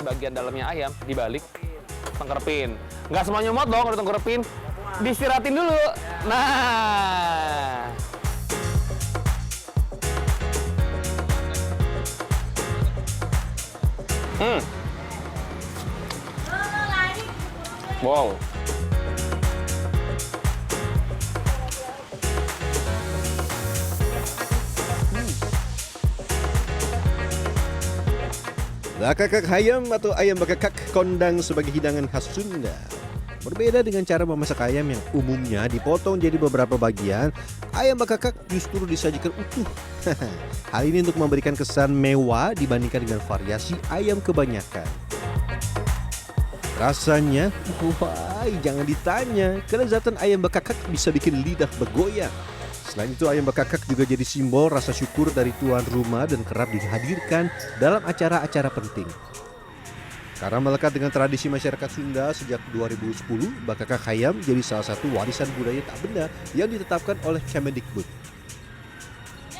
bagian dalamnya ayam dibalik, tengkerepin. Nggak semuanya nyomot dong kalau tengkerepin, diistirahatin dulu. Nah. Wow. Bakakak ayam atau ayam bakakak kondang sebagai hidangan khas Sunda. Berbeda dengan cara memasak ayam yang umumnya dipotong jadi beberapa bagian, ayam bakakak justru disajikan utuh. Hal ini untuk memberikan kesan mewah dibandingkan dengan variasi ayam kebanyakan. Rasanya, wah, jangan ditanya, kelezatan ayam bakakak bisa bikin lidah bergoyang. Selain itu, ayam bakakak juga jadi simbol rasa syukur dari tuan rumah dan kerap dihadirkan dalam acara-acara penting. Karena melekat dengan tradisi masyarakat Sunda sejak 2010, bakakak ayam jadi salah satu warisan budaya tak benda yang ditetapkan oleh Kemendikbud.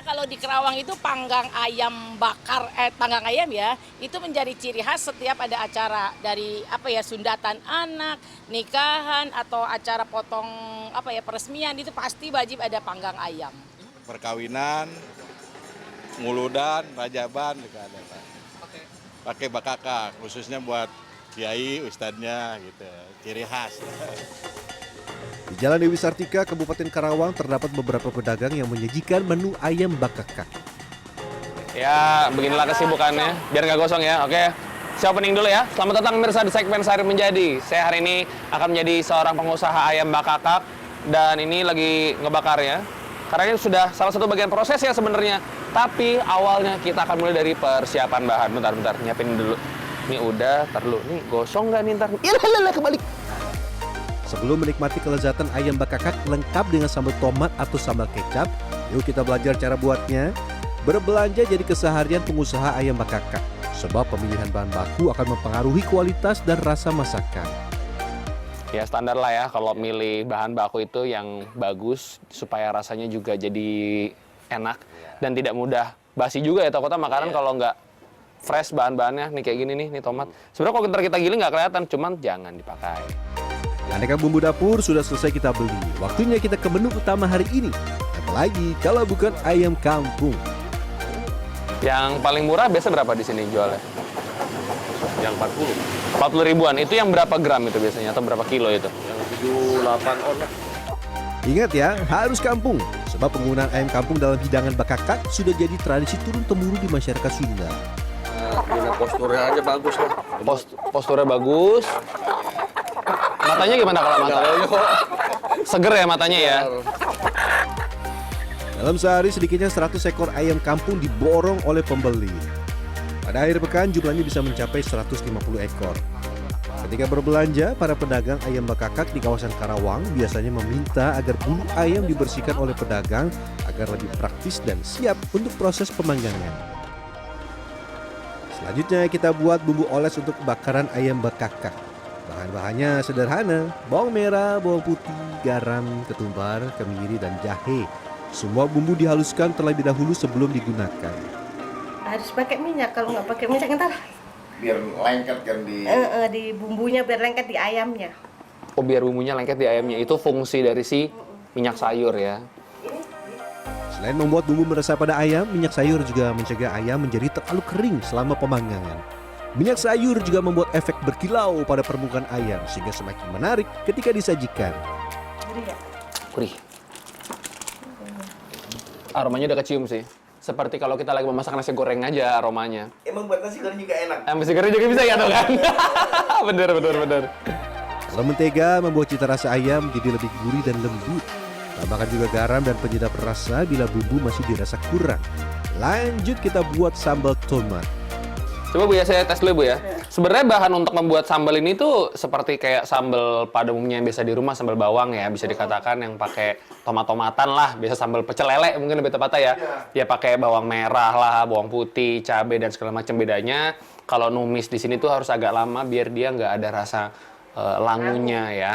Kalau di Kerawang itu panggang ayam bakar, panggang ayam ya, itu menjadi ciri khas setiap ada acara dari sundatan anak, nikahan atau acara potong peresmian itu pasti wajib ada panggang ayam. Perkawinan, nguludan, rajaban juga ada Pak. Pakai bakakak khususnya buat kiai, ustadznya gitu, ciri khas. Di Jalan Dewi Sartika, Kabupaten Karawang terdapat beberapa pedagang yang menyajikan menu ayam bakakak. Ya, beginilah kesibukannya. Biar nggak gosong ya, oke. Saya opening dulu ya. Selamat datang pemirsa di segmen Sehari Menjadi. Saya hari ini akan menjadi seorang pengusaha ayam bakakak. Dan ini lagi ngebakar ya. Karena ini sudah salah satu bagian proses ya sebenarnya. Tapi awalnya kita akan mulai dari persiapan bahan. Bentar, nyiapin dulu. Ini udah, ntar dulu. Nih gosong nggak nih ntar? Iya, kebalik. Sebelum menikmati kelezatan ayam bakakak lengkap dengan sambal tomat atau sambal kecap, yuk kita belajar cara buatnya. Berbelanja jadi keseharian pengusaha ayam bakakak, sebab pemilihan bahan baku akan mempengaruhi kualitas dan rasa masakan. Ya standar lah ya kalau milih bahan baku itu yang bagus supaya rasanya juga jadi enak dan tidak mudah basi juga ya takutnya makanan kalau nggak fresh bahan-bahannya nih kayak gini nih tomat. Sebenarnya kalau kita giling nggak kelihatan, cuman jangan dipakai. Aneka bumbu dapur sudah selesai kita beli. Waktunya kita ke menu utama hari ini. Apalagi kalau bukan ayam kampung. Yang paling murah biasa berapa di sini jualnya? Yang 40. 40 ribuan. Itu yang berapa gram itu biasanya atau berapa kilo itu? Yang 78 on. Ingat ya, harus kampung. Sebab penggunaan ayam kampung dalam hidangan bakakak sudah jadi tradisi turun-temurun di masyarakat Sunda. Nah, posturnya aja bagus lah. Posturnya bagus. Matanya gimana kalau mata? Seger ya matanya ya? Dalam sehari sedikitnya 100 ekor ayam kampung diborong oleh pembeli. Pada akhir pekan jumlahnya bisa mencapai 150 ekor. Ketika berbelanja, para pedagang ayam bakakak di kawasan Karawang biasanya meminta agar bulu ayam dibersihkan oleh pedagang agar lebih praktis dan siap untuk proses pemanggangan. Selanjutnya kita buat bumbu oles untuk bakaran ayam bakakak. Bahan-bahannya sederhana, bawang merah, bawang putih, garam, ketumbar, kemiri, dan jahe. Semua bumbu dihaluskan terlebih dahulu sebelum digunakan. Harus pakai minyak, kalau nggak pakai minyak ntar Biar lengket kan di bumbunya, biar lengket di ayamnya. Oh biar bumbunya lengket di ayamnya. Itu fungsi dari si minyak sayur ya. Selain membuat bumbu meresap pada ayam, minyak sayur juga mencegah ayam menjadi terlalu kering selama pemanggangan. Minyak sayur juga membuat efek berkilau pada permukaan ayam sehingga semakin menarik ketika disajikan. Gurih. Aromanya udah kecium sih. Seperti kalau kita lagi memasak nasi goreng aja aromanya. Emang buat nasi goreng juga enak. Nasi goreng juga bisa ya kan? Bener. Kalau mentega membuat cita rasa ayam jadi lebih gurih dan lembut. Tambahkan juga garam dan penyedap rasa bila bumbu masih dirasa kurang. Lanjut kita buat sambal tomat. Coba Bu ya, saya tes dulu Bu ya. Sebenarnya bahan untuk membuat sambal ini tuh seperti kayak sambal pada umumnya yang biasa di rumah, sambal bawang ya, bisa dikatakan yang pakai tomat-tomatan lah, biasa sambal pecel lele mungkin lebih tepatnya ya. Ya pakai bawang merah lah, bawang putih, cabai dan segala macam. Bedanya kalau numis di sini tuh harus agak lama biar dia nggak ada rasa langunya ya.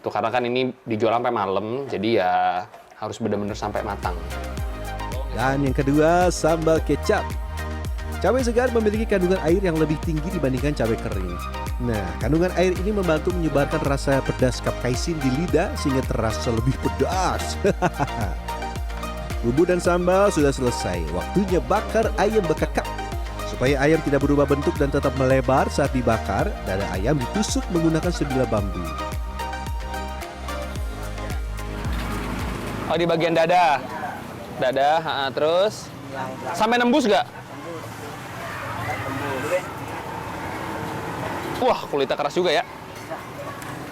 Tuh karena kan ini dijual sampai malam, jadi ya harus benar-benar sampai matang. Dan yang kedua, sambal kecap. Cabai segar memiliki kandungan air yang lebih tinggi dibandingkan cabai kering. Nah, kandungan air ini membantu menyebarkan rasa pedas kapsaisin di lidah sehingga terasa lebih pedas. Bumbu dan sambal sudah selesai. Waktunya bakar ayam bekakak. Supaya ayam tidak berubah bentuk dan tetap melebar saat dibakar, dada ayam ditusuk menggunakan sebilah bambu. Oh, di bagian dada. Dada, terus sampai nembus gak? Wah, kulitnya keras juga ya.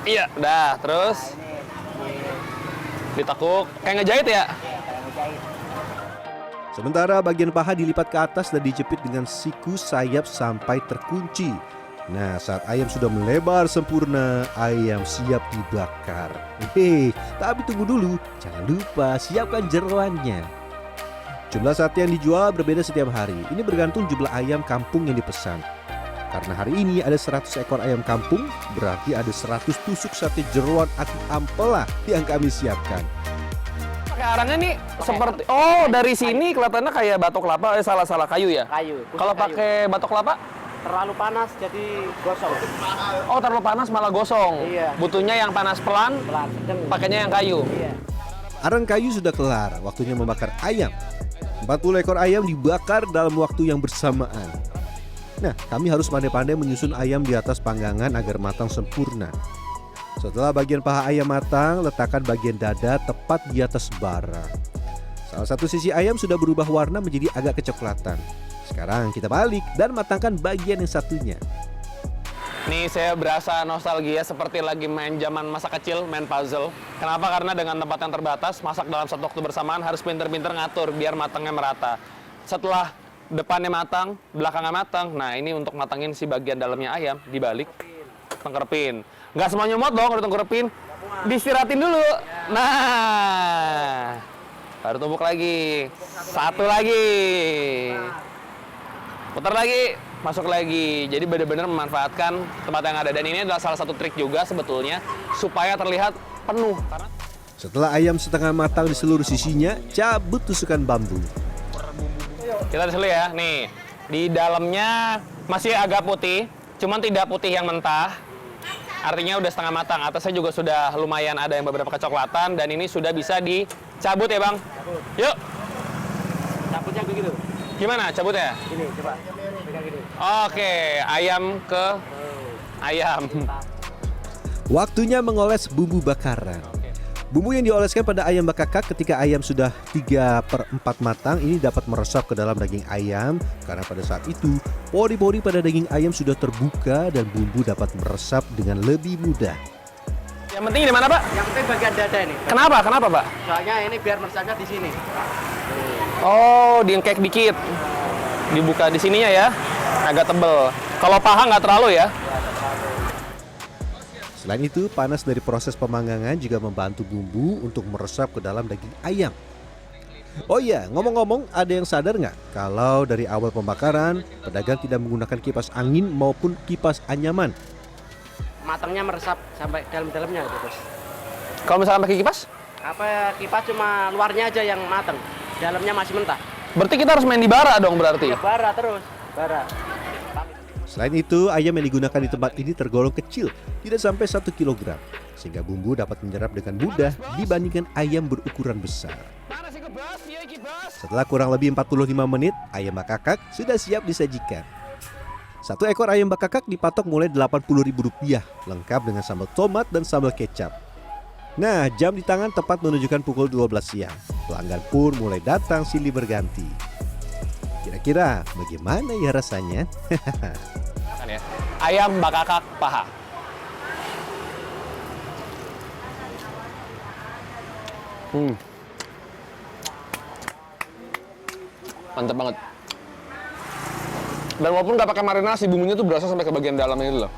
Iya, dah. Terus ditekuk, kayak ngejahit ya? Sementara bagian paha dilipat ke atas dan dijepit dengan siku sayap sampai terkunci. Nah, saat ayam sudah melebar sempurna, ayam siap dibakar. Tapi tunggu dulu, jangan lupa siapkan jeroannya. Jumlah sate yang dijual berbeda setiap hari. Ini bergantung jumlah ayam kampung yang dipesan. Karena hari ini ada 100 ekor ayam kampung, berarti ada 100 tusuk sate jeroan atau ampela yang kami siapkan. Pakai arangnya nih seperti dari sini kelihatannya kayak batok kelapa, salah kayu ya? Kayu. Kalau pakai batok kelapa? Terlalu panas jadi gosong. Oh, terlalu panas malah gosong. Iya. Butuhnya yang panas pelan, Sedang. pakainya yang kayu. Iya. Arang kayu sudah kelar, waktunya membakar ayam. 40 ekor ayam dibakar dalam waktu yang bersamaan. Nah, kami harus pandai-pandai menyusun ayam di atas panggangan agar matang sempurna. Setelah bagian paha ayam matang, letakkan bagian dada tepat di atas bara. Salah satu sisi ayam sudah berubah warna menjadi agak kecoklatan. Sekarang kita balik dan matangkan bagian yang satunya. Nih saya berasa nostalgia seperti lagi main zaman masa kecil, main puzzle. Kenapa? Karena dengan tempat yang terbatas, masak dalam satu waktu bersamaan harus pinter-pinter ngatur biar matangnya merata. Setelah depannya matang, belakangnya matang. Nah, ini untuk matangin si bagian dalamnya ayam, dibalik, tengkerepin. Nggak semua nyemot dong kalau tengkerepin. Diistirahatin dulu. Nah, baru tumbuk lagi. Satu lagi. Putar lagi, masuk lagi. Jadi benar-benar memanfaatkan tempat yang ada. Dan ini adalah salah satu trik juga sebetulnya supaya terlihat penuh. Setelah ayam setengah matang di seluruh sisinya, cabut tusukan bambu. Kita tes dulu ya. Nih, di dalamnya masih agak putih, cuman tidak putih yang mentah. Artinya udah setengah matang. Atasnya juga sudah lumayan ada yang beberapa kecoklatan dan ini sudah bisa dicabut ya, Bang? Cabut. Yuk. Cabutnya begitu. Gimana cabutnya? Gini, coba. Pegang gini. Oke, ayam ke ayam. Waktunya mengoles bumbu bakaran. Bumbu yang dioleskan pada ayam bekakak ketika ayam sudah 3/4 matang ini dapat meresap ke dalam daging ayam karena pada saat itu pori-pori pada daging ayam sudah terbuka dan bumbu dapat meresap dengan lebih mudah. Yang penting di mana, Pak? Yang penting bagian dada ini. Kenapa? Kenapa, Pak? Soalnya ini biar meresapnya di sini. Oh, diengkek dikit. Dibuka di sininya ya. Agak tebel. Kalau paha nggak terlalu ya. Selain itu, panas dari proses pemanggangan juga membantu bumbu untuk meresap ke dalam daging ayam. Oh iya, ngomong-ngomong, ada yang sadar nggak kalau dari awal pembakaran, pedagang tidak menggunakan kipas angin maupun kipas anyaman? Matangnya meresap sampai dalam-dalamnya terus. Kalau misalnya pakai kipas? Kipas cuma luarnya aja yang matang, dalamnya masih mentah. Berarti kita harus main di bara dong berarti? Ya bara terus, bara. Selain itu, ayam yang digunakan di tempat ini tergolong kecil, tidak sampai 1 kg, sehingga bumbu dapat menyerap dengan mudah dibandingkan ayam berukuran besar. Setelah kurang lebih 45 menit, ayam bekakak sudah siap disajikan. Satu ekor ayam bekakak dipatok mulai Rp80.000, lengkap dengan sambal tomat dan sambal kecap. Nah, jam di tangan tepat menunjukkan pukul 12 siang. Pelanggan pun mulai datang silih berganti. Kira-kira bagaimana ya rasanya? Ya. Ayam bekakak paha. Mantap banget. Dan walaupun nggak pakai marinasi, bumbunya tuh berasa sampai ke bagian dalamnya itu loh.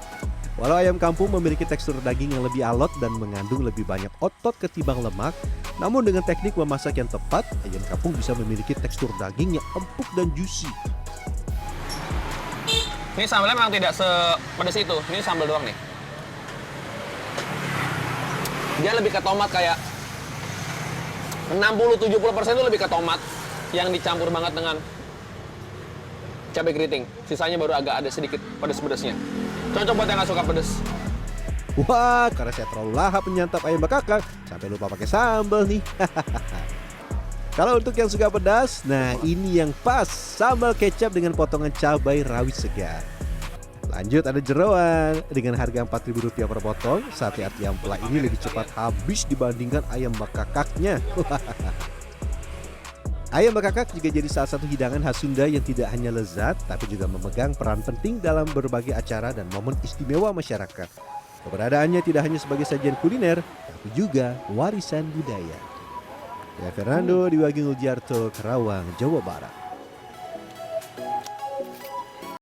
Walau ayam kampung memiliki tekstur daging yang lebih alot dan mengandung lebih banyak otot ketimbang lemak, namun dengan teknik memasak yang tepat, ayam kampung bisa memiliki tekstur daging yang empuk dan juicy. Ini sambalnya memang tidak sepedas itu. Ini sambal doang nih. Dia lebih ke tomat kayak 60-70% itu lebih ke tomat yang dicampur banget dengan cabai keriting. Sisanya baru agak ada sedikit pedes-pedesnya. Cocok buat yang nggak suka pedes. Wah, karena saya terlalu lahap menyantap ayam bakakak, sampai lupa pakai sambal nih. Kalau untuk yang suka pedas, nah ini yang pas, sambal kecap dengan potongan cabai rawit segar. Lanjut ada jeroan, dengan harga Rp4.000 per potong, sate ati ampela ini lebih cepat habis dibandingkan ayam bakakaknya. Ayam bakakak juga jadi salah satu hidangan khas Sunda yang tidak hanya lezat, tapi juga memegang peran penting dalam berbagai acara dan momen istimewa masyarakat. Keberadaannya tidak hanya sebagai sajian kuliner, tapi juga warisan budaya. Saya Fernando di Waging Uljarto, Karawang, Jawa Barat.